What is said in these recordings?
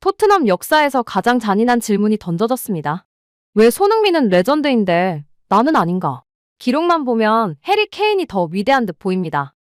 토트넘 역사에서 가장 잔인한 질문이 던져졌습니다. 왜 손흥민은 레전드인데 나는 아닌가? 기록만 보면 해리 케인이 더 위대한 듯 보입니다.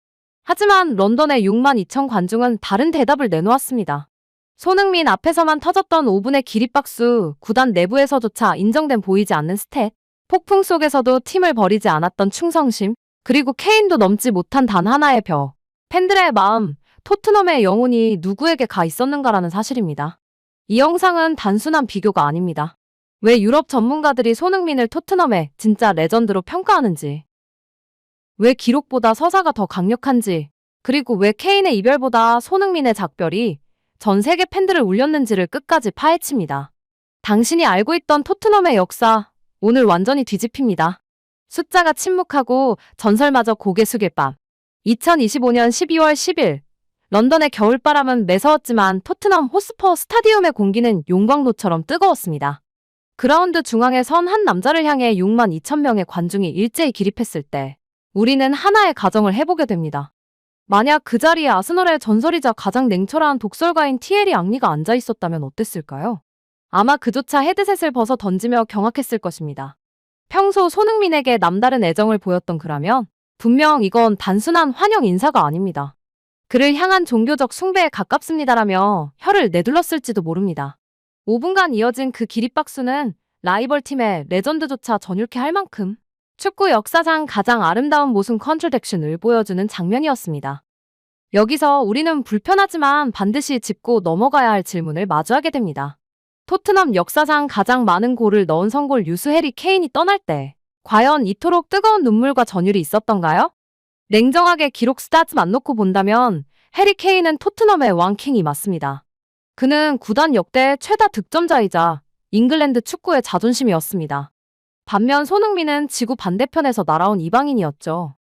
하지만 런던의 6만 2천 관중은 다른 대답을 내놓았습니다. 손흥민 앞에서만 터졌던 5분의 기립박수, 구단 내부에서조차 인정된 보이지 않는 스탯, 폭풍 속에서도 팀을 버리지 않았던 충성심, 그리고 케인도 넘지 못한 단 하나의 벽, 팬들의 마음, 토트넘의 영혼이 누구에게 가 있었는가라는 사실입니다. 이 영상은 단순한 비교가 아닙니다. 왜 유럽 전문가들이 손흥민을 토트넘의 진짜 레전드로 평가하는지, 왜 기록보다 서사가 더 강력한지, 그리고 왜 케인의 이별보다 손흥민의 작별이 전 세계 팬들을 울렸는지를 끝까지 파헤칩니다. 당신이 알고 있던 토트넘의 역사, 오늘 완전히 뒤집힙니다. 숫자가 침묵하고 전설마저 고개 숙일 밤. 2025년 12월 10일 런던의 겨울바람은 매서웠지만 토트넘 호스퍼 스타디움의 공기는 용광로처럼 뜨거웠습니다. 그라운드 중앙에 선 한 남자를 향해 6만 2천 명의 관중이 일제히 기립했을 때 우리는 하나의 가정을 해보게 됩니다. 만약 그 자리에 아스널의 전설이자 가장 냉철한 독설가인 티에리 앙리가 앉아 있었다면 어땠을까요? 아마 그조차 헤드셋을 벗어 던지며 경악했을 것입니다. 평소 손흥민에게 남다른 애정을 보였던 그라면 분명 이건 단순한 환영 인사가 아닙니다. 그를 향한 종교적 숭배에 가깝습니다라며 혀를 내둘렀을지도 모릅니다. 5분간 이어진 그 기립박수는 라이벌 팀의 레전드조차 전율케 할 만큼 축구 역사상 가장 아름다운 모순 컨트랙션을 보여주는 장면이었습니다. 여기서 우리는 불편하지만 반드시 짚고 넘어가야 할 질문을 마주하게 됩니다. 토트넘 역사상 가장 많은 골을 넣은 성골 유수 해리 케인이 떠날 때 과연 이토록 뜨거운 눈물과 전율이 있었던가요? 냉정하게 기록 스tats 놓고 본다면 해리 케인은 토트넘의 왕킹이 맞습니다. 그는 구단 역대 최다 득점자이자 잉글랜드 축구의 자존심이었습니다. 반면 손흥민은 지구 반대편에서 날아온 이방인이었죠.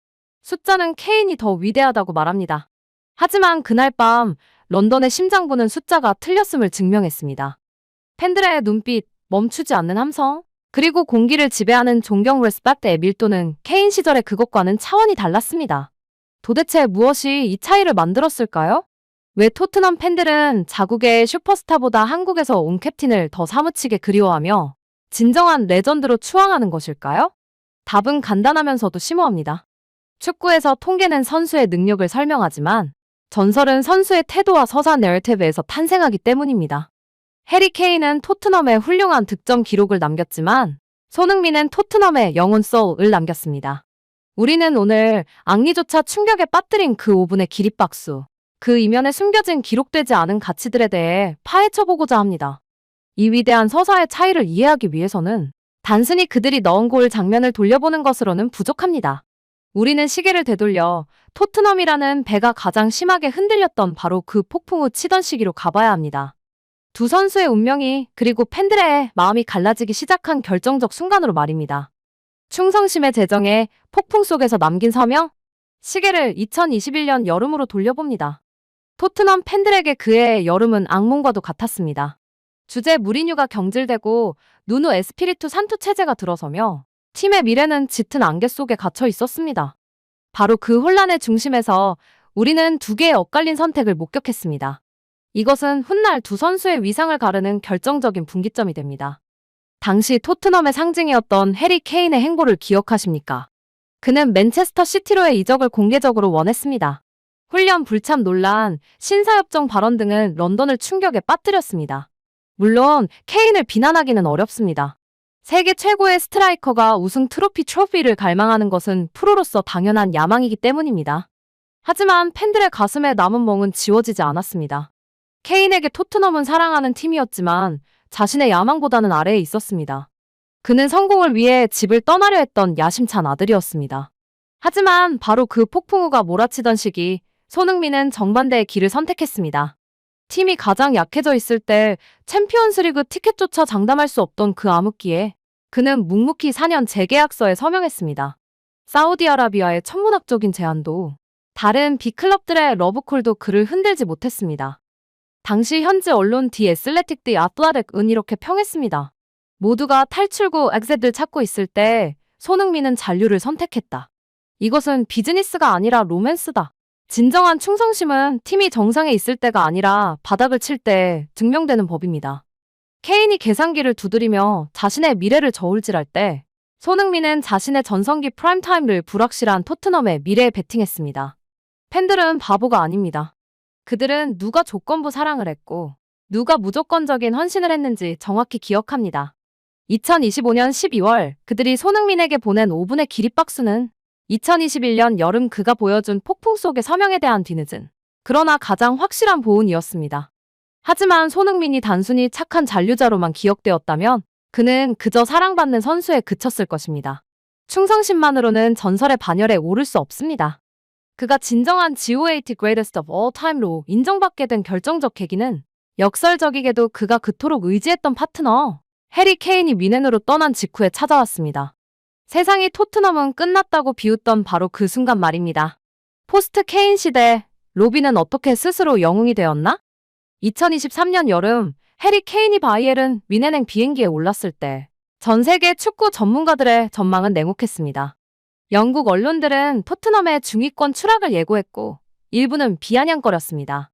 숫자는 케인이 더 위대하다고 말합니다. 하지만 그날 밤 런던의 심장부는 숫자가 틀렸음을 증명했습니다. 팬들의 눈빛, 멈추지 않는 함성, 그리고 공기를 지배하는 존경 레스펙트의 밀도는 케인 시절의 그것과는 차원이 달랐습니다. 도대체 무엇이 이 차이를 만들었을까요? 왜 토트넘 팬들은 자국의 슈퍼스타보다 한국에서 온 캡틴을 더 사무치게 그리워하며 진정한 레전드로 추앙하는 것일까요? 답은 간단하면서도 심오합니다. 축구에서 통계는 선수의 능력을 설명하지만 전설은 선수의 태도와 서사 내러티브에서 탄생하기 때문입니다. 해리 케인은 토트넘의 훌륭한 득점 기록을 남겼지만 손흥민은 토트넘의 영혼 소울을 남겼습니다. 우리는 오늘 앙리조차 충격에 빠뜨린 그 5분의 기립박수, 그 이면에 숨겨진 기록되지 않은 가치들에 대해 파헤쳐보고자 합니다. 이 위대한 서사의 차이를 이해하기 위해서는 단순히 그들이 넣은 골 장면을 돌려보는 것으로는 부족합니다. 우리는 시계를 되돌려 토트넘이라는 배가 가장 심하게 흔들렸던 바로 그 폭풍 후 치던 시기로 가봐야 합니다. 두 선수의 운명이 그리고 팬들의 마음이 갈라지기 시작한 결정적 순간으로 말입니다. 충성심의 재정에 폭풍 속에서 남긴 서명? 시계를 2021년 여름으로 돌려봅니다. 토트넘 팬들에게 그의 여름은 악몽과도 같았습니다. 주제 무리뉴가 경질되고 누누 에스피리투 산투 체제가 들어서며 팀의 미래는 짙은 안개 속에 갇혀 있었습니다. 바로 그 혼란의 중심에서 우리는 두 개의 엇갈린 선택을 목격했습니다. 이것은 훗날 두 선수의 위상을 가르는 결정적인 분기점이 됩니다. 당시 토트넘의 상징이었던 해리 케인의 행보를 기억하십니까? 그는 맨체스터 시티로의 이적을 공개적으로 원했습니다. 훈련 불참 논란, 신사협정 발언 등은 런던을 충격에 빠뜨렸습니다. 물론 케인을 비난하기는 어렵습니다. 세계 최고의 스트라이커가 우승 트로피를 갈망하는 것은 프로로서 당연한 야망이기 때문입니다. 하지만 팬들의 가슴에 남은 멍은 지워지지 않았습니다. 케인에게 토트넘은 사랑하는 팀이었지만 자신의 야망보다는 아래에 있었습니다. 그는 성공을 위해 집을 떠나려 했던 야심찬 아들이었습니다. 하지만 바로 그 폭풍 우가 몰아치던 시기, 손흥민은 정반대의 길을 선택했습니다. 팀이 가장 약해져 있을 때 챔피언스리그 티켓조차 장담할 수 없던 그 암흑기에 그는 묵묵히 4년 재계약서에 서명했습니다. 사우디아라비아의 천문학적인 제안도 다른 빅클럽들의 러브콜도 그를 흔들지 못했습니다. 당시 현지 언론 디 애슬레틱 디 아틀레틱은 이렇게 평했습니다. 모두가 탈출구 엑셋을 찾고 있을 때 손흥민은 잔류를 선택했다. 이것은 비즈니스가 아니라 로맨스다. 진정한 충성심은 팀이 정상에 있을 때가 아니라 바닥을 칠 때 증명되는 법입니다. 케인이 계산기를 두드리며 자신의 미래를 저울질할 때 손흥민은 자신의 전성기 프라임타임을 불확실한 토트넘의 미래에 베팅했습니다. 팬들은 바보가 아닙니다. 그들은 누가 조건부 사랑을 했고 누가 무조건적인 헌신을 했는지 정확히 기억합니다. 2025년 12월 그들이 손흥민에게 보낸 5분의 기립박수는 2021년 여름 그가 보여준 폭풍 속의 서명에 대한 뒤늦은 그러나 가장 확실한 보은이었습니다. 하지만 손흥민이 단순히 착한 잔류자로만 기억되었다면 그는 그저 사랑받는 선수에 그쳤을 것입니다. 충성심만으로는 전설의 반열에 오를 수 없습니다. 그가 진정한 GOAT Greatest of All Time로 인정받게 된 결정적 계기는 역설적이게도 그가 그토록 의지했던 파트너 해리 케인이 미넨으로 떠난 직후에 찾아왔습니다. 세상이 토트넘은 끝났다고 비웃던 바로 그 순간 말입니다. 포스트 케인 시대, 로빈은 어떻게 스스로 영웅이 되었나? 2023년 여름 해리 케인이 바이에른 미넨행 비행기에 올랐을 때 전 세계 축구 전문가들의 전망은 냉혹했습니다. 영국 언론들은 토트넘의 중위권 추락을 예고했고 일부는 비아냥거렸습니다.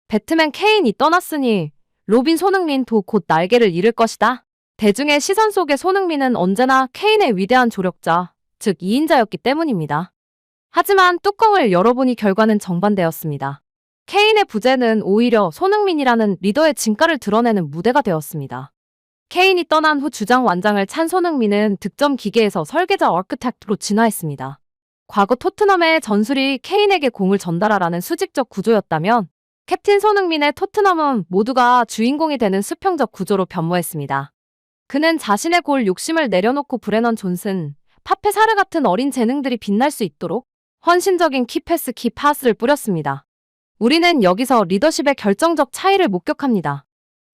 배트맨 케인이 떠났으니 로빈 손흥민도 곧 날개를 잃을 것이다. 대중의 시선 속에 손흥민은 언제나 케인의 위대한 조력자, 즉 2인자였기 때문입니다. 하지만 뚜껑을 열어보니 결과는 정반대였습니다. 케인의 부재는 오히려 손흥민이라는 리더의 진가를 드러내는 무대가 되었습니다. 케인이 떠난 후 주장 완장을 찬 손흥민은 득점 기계에서 설계자 아키텍트로 진화했습니다. 과거 토트넘의 전술이 케인에게 공을 전달하라는 수직적 구조였다면 캡틴 손흥민의 토트넘은 모두가 주인공이 되는 수평적 구조로 변모했습니다. 그는 자신의 골 욕심을 내려놓고 브레넌 존슨, 파페 사르 같은 어린 재능들이 빛날 수 있도록 헌신적인 키패스 키파스를 뿌렸습니다. 우리는 여기서 리더십의 결정적 차이를 목격합니다.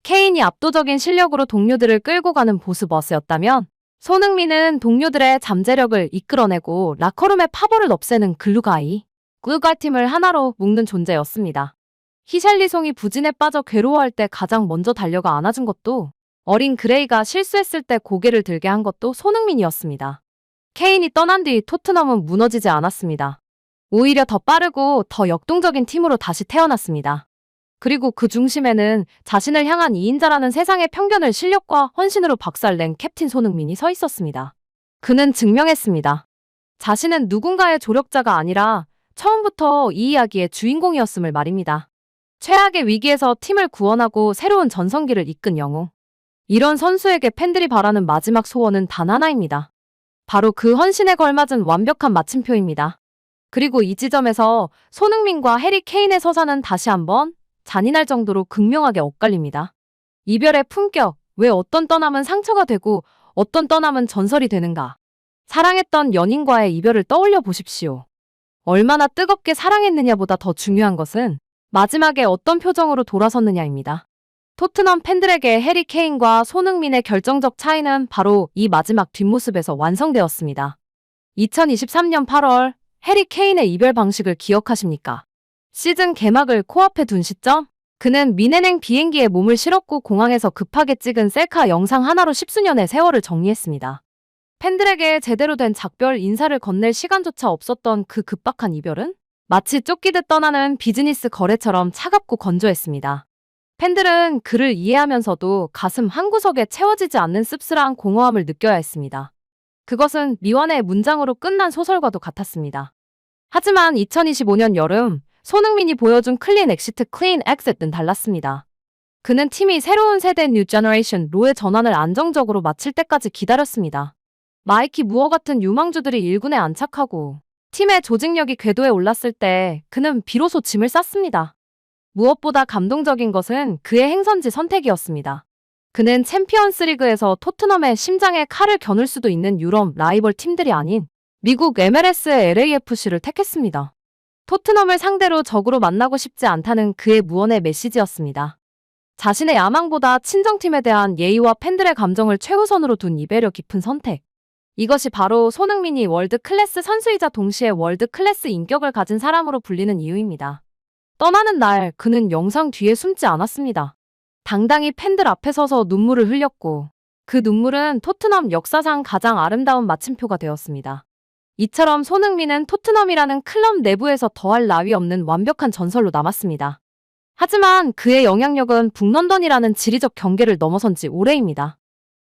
케인이 압도적인 실력으로 동료들을 끌고 가는 보스버스였다면 손흥민은 동료들의 잠재력을 이끌어내고 라커룸의 파벌을 없애는 글루가이, 팀을 하나로 묶는 존재였습니다. 히샬리송이 부진에 빠져 괴로워할 때 가장 먼저 달려가 안아준 것도 어린 그레이가 실수했을 때 고개를 들게 한 것도 손흥민이었습니다. 케인이 떠난 뒤 토트넘은 무너지지 않았습니다. 오히려 더 빠르고 더 역동적인 팀으로 다시 태어났습니다. 그리고 그 중심에는 자신을 향한 2인자라는 세상의 편견을 실력과 헌신으로 박살낸 캡틴 손흥민이 서 있었습니다. 그는 증명했습니다. 자신은 누군가의 조력자가 아니라 처음부터 이 이야기의 주인공이었음을 말입니다. 최악의 위기에서 팀을 구원하고 새로운 전성기를 이끈 영웅. 이런 선수에게 팬들이 바라는 마지막 소원은 단 하나입니다. 바로 그 헌신에 걸맞은 완벽한 마침표입니다. 그리고 이 지점에서 손흥민과 해리 케인의 서사는 다시 한번 잔인할 정도로 극명하게 엇갈립니다. 이별의 품격, 왜 어떤 떠남은 상처가 되고 어떤 떠남은 전설이 되는가? 사랑했던 연인과의 이별을 떠올려 보십시오. 얼마나 뜨겁게 사랑했느냐보다 더 중요한 것은 마지막에 어떤 표정으로 돌아섰느냐입니다. 토트넘 팬들에게 해리 케인과 손흥민의 결정적 차이는 바로 이 마지막 뒷모습에서 완성되었습니다. 2023년 8월 해리 케인의 이별 방식을 기억하십니까? 시즌 개막을 코앞에 둔 시점, 그는 미넨행 비행기에 몸을 실었고 공항에서 급하게 찍은 셀카 영상 하나로 십수년의 세월을 정리했습니다. 팬들에게 제대로 된 작별 인사를 건넬 시간조차 없었던 그 급박한 이별은 마치 쫓기듯 떠나는 비즈니스 거래처럼 차갑고 건조했습니다. 팬들은 그를 이해하면서도 가슴 한구석에 채워지지 않는 씁쓸한 공허함을 느껴야 했습니다. 그것은 미완의 문장으로 끝난 소설과도 같았습니다. 하지만 2025년 여름 손흥민이 보여준 클린 엑시트는 달랐습니다. 그는 팀이 새로운 세대 뉴 제너레이션 로의 전환을 안정적으로 마칠 때까지 기다렸습니다. 마이키 무어 같은 유망주들이 1군에 안착하고 팀의 조직력이 궤도에 올랐을 때 그는 비로소 짐을 쌌습니다. 무엇보다 감동적인 것은 그의 행선지 선택이었습니다. 그는 챔피언스 리그에서 토트넘의 심장에 칼을 겨눌 수도 있는 유럽 라이벌 팀들이 아닌 미국 MLS의 LAFC를 택했습니다. 토트넘을 상대로 적으로 만나고 싶지 않다는 그의 무언의 메시지였습니다. 자신의 야망보다 친정팀에 대한 예의와 팬들의 감정을 최우선으로 둔 이 배려 깊은 선택. 이것이 바로 손흥민이 월드 클래스 선수이자 동시에 월드 클래스 인격을 가진 사람으로 불리는 이유입니다. 떠나는 날 그는 영상 뒤에 숨지 않았습니다. 당당히 팬들 앞에 서서 눈물을 흘렸고 그 눈물은 토트넘 역사상 가장 아름다운 마침표가 되었습니다. 이처럼 손흥민은 토트넘이라는 클럽 내부에서 더할 나위 없는 완벽한 전설로 남았습니다. 하지만 그의 영향력은 북런던이라는 지리적 경계를 넘어선 지 오래입니다.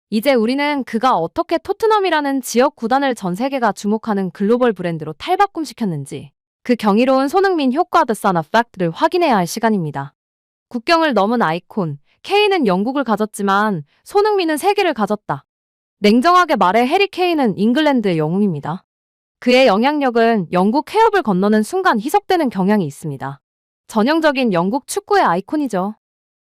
이제 우리는 그가 어떻게 토트넘이라는 지역 구단을 전 세계가 주목하는 글로벌 브랜드로 탈바꿈시켰는지 그 경이로운 손흥민 효과 The Sun Effect를 확인해야 할 시간입니다. 국경을 넘은 아이콘, 케인은 영국을 가졌지만 손흥민은 세계를 가졌다. 냉정하게 말해 해리 케인은 잉글랜드의 영웅입니다. 그의 영향력은 영국 해협을 건너는 순간 희석되는 경향이 있습니다. 전형적인 영국 축구의 아이콘이죠.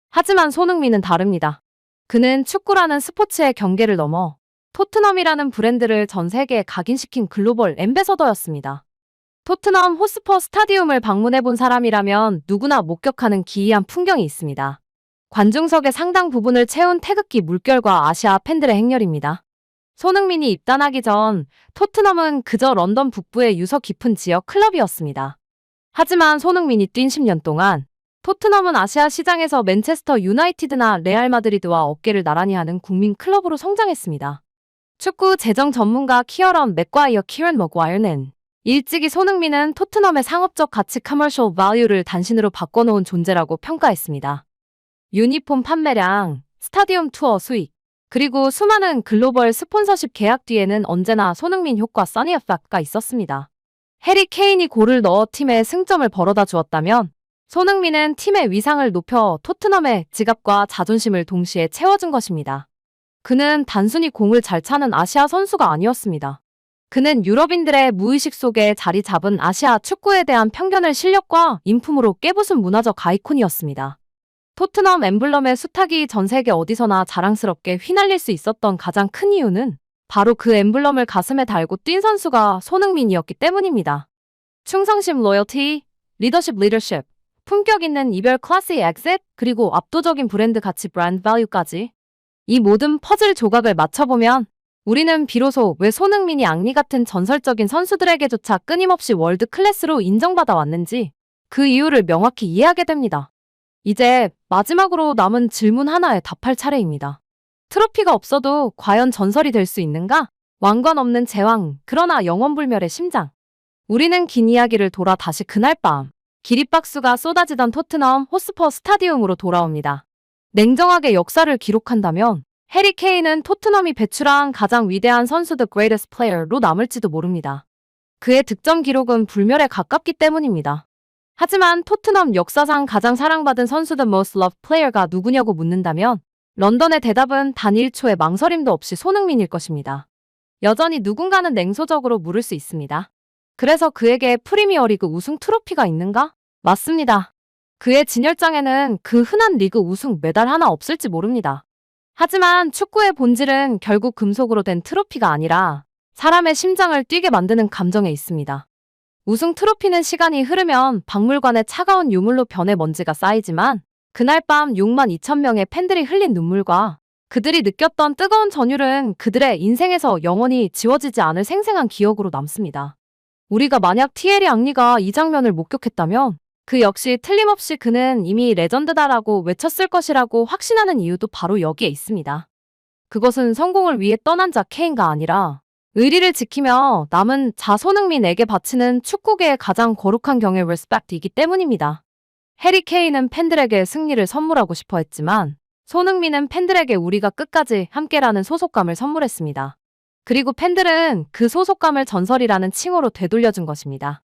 하지만 손흥민은 다릅니다. 그는 축구라는 스포츠의 경계를 넘어 토트넘이라는 브랜드를 전 세계에 각인시킨 글로벌 앰베서더였습니다. 토트넘 호스퍼 스타디움을 방문해본 사람이라면 누구나 목격하는 기이한 풍경이 있습니다. 관중석의 상당 부분을 채운 태극기 물결과 아시아 팬들의 행렬입니다. 손흥민이 입단하기 전 토트넘은 그저 런던 북부의 유서 깊은 지역 클럽이었습니다. 하지만 손흥민이 뛴 10년 동안 토트넘은 아시아 시장에서 맨체스터 유나이티드나 레알 마드리드와 어깨를 나란히 하는 국민 클럽으로 성장했습니다. 축구 재정 전문가 키어런 맥과이어 키런 머과이어는 일찍이 손흥민은 토트넘의 상업적 가치 커머셜 밸류를 단신으로 바꿔놓은 존재라고 평가했습니다. 유니폼 판매량, 스타디움 투어 수익, 그리고 수많은 글로벌 스폰서십 계약 뒤에는 언제나 손흥민 효과 써니 에펙트가 있었습니다. 해리 케인이 골을 넣어 팀에 승점을 벌어다 주었다면 손흥민은 팀의 위상을 높여 토트넘의 지갑과 자존심을 동시에 채워준 것입니다. 그는 단순히 공을 잘 차는 아시아 선수가 아니었습니다. 그는 유럽인들의 무의식 속에 자리 잡은 아시아 축구에 대한 편견을 실력과 인품으로 깨부순 문화적 아이콘이었습니다. 토트넘 엠블럼의 수탉이 전 세계 어디서나 자랑스럽게 휘날릴 수 있었던 가장 큰 이유는 바로 그 엠블럼을 가슴에 달고 뛴 선수가 손흥민이었기 때문입니다. 충성심, 로열티, 리더십, 품격 있는 이별 클래스의 엑셋, 그리고 압도적인 브랜드 가치 브랜드 밸류까지. 이 모든 퍼즐 조각을 맞춰보면 우리는 비로소 왜 손흥민이 앙리 같은 전설적인 선수들에게조차 끊임없이 월드 클래스로 인정받아 왔는지 그 이유를 명확히 이해하게 됩니다. 이제 마지막으로 남은 질문 하나에 답할 차례입니다. 트로피가 없어도 과연 전설이 될 수 있는가? 왕관 없는 제왕, 그러나 영원불멸의 심장. 우리는 긴 이야기를 돌아 다시 그날 밤 기립박수가 쏟아지던 토트넘 호스퍼 스타디움으로 돌아옵니다. 냉정하게 역사를 기록한다면 해리 케인은 토트넘이 배출한 가장 위대한 선수 The Greatest Player로 남을지도 모릅니다. 그의 득점 기록은 불멸에 가깝기 때문입니다. 하지만 토트넘 역사상 가장 사랑받은 선수 The Most Loved Player가 누구냐고 묻는다면 런던의 대답은 단 1초의 망설임도 없이 손흥민일 것입니다. 여전히 누군가는 냉소적으로 물을 수 있습니다. 그래서 그에게 프리미어리그 우승 트로피가 있는가? 맞습니다. 그의 진열장에는 그 흔한 리그 우승 메달 하나 없을지 모릅니다. 하지만 축구의 본질은 결국 금속으로 된 트로피가 아니라 사람의 심장을 뛰게 만드는 감정에 있습니다. 우승 트로피는 시간이 흐르면 박물관의 차가운 유물로 변해 먼지가 쌓이지만 그날 밤 6만 2천 명의 팬들이 흘린 눈물과 그들이 느꼈던 뜨거운 전율은 그들의 인생에서 영원히 지워지지 않을 생생한 기억으로 남습니다. 우리가 만약 티에리 앙리가 이 장면을 목격했다면 그 역시 틀림없이 그는 이미 레전드다라고 외쳤을 것이라고 확신하는 이유도 바로 여기에 있습니다. 그것은 성공을 위해 떠난 자 케인가 아니라 의리를 지키며 남은 자 손흥민에게 바치는 축구계의 가장 거룩한 경의 리스펙트이기 때문입니다. 해리 케인은 팬들에게 승리를 선물하고 싶어 했지만 손흥민은 팬들에게 우리가 끝까지 함께라는 소속감을 선물했습니다. 그리고 팬들은 그 소속감을 전설이라는 칭호로 되돌려준 것입니다.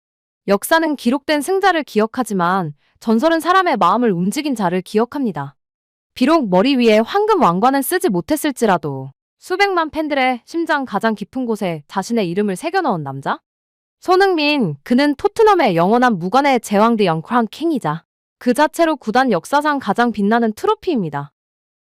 역사는 기록된 승자를 기억하지만 전설은 사람의 마음을 움직인 자를 기억합니다. 비록 머리 위에 황금 왕관은 쓰지 못했을지라도 수백만 팬들의 심장 가장 깊은 곳에 자신의 이름을 새겨넣은 남자? 손흥민, 그는 토트넘의 영원한 무관의 제왕 드 영크라운 킹이자 그 자체로 구단 역사상 가장 빛나는 트로피입니다.